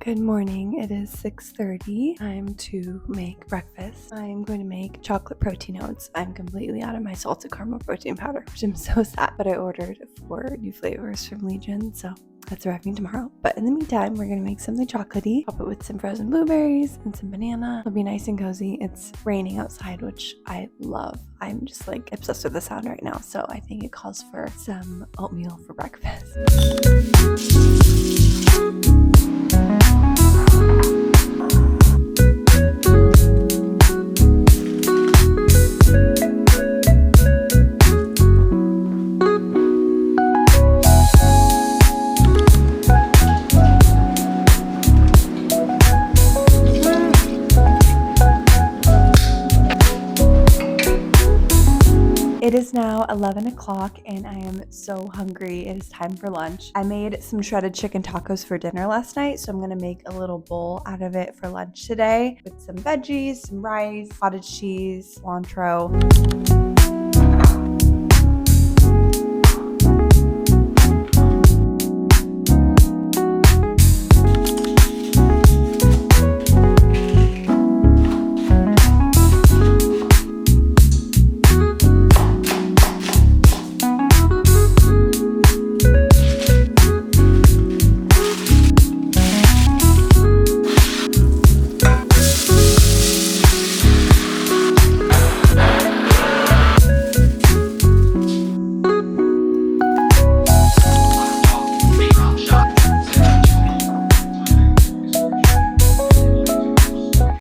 Good morning. It is 6:30. Time to make breakfast. I'm going to make chocolate protein oats. I'm completely out of my salted caramel protein powder, which I'm so sad, but I ordered 4 new flavors from Legion, so that's arriving tomorrow. But in the meantime, we're going to make something chocolatey. Top it with some frozen blueberries and some banana. It'll be nice and cozy. It's raining outside, which I love. I'm just like obsessed with the sound right now, so I think it calls for some oatmeal for breakfast. It is now 11 o'clock and I am so hungry. It is time for lunch. I made some shredded chicken tacos for dinner last night, so I'm gonna make a little bowl out of it for lunch today with some veggies, some rice, cottage cheese, cilantro.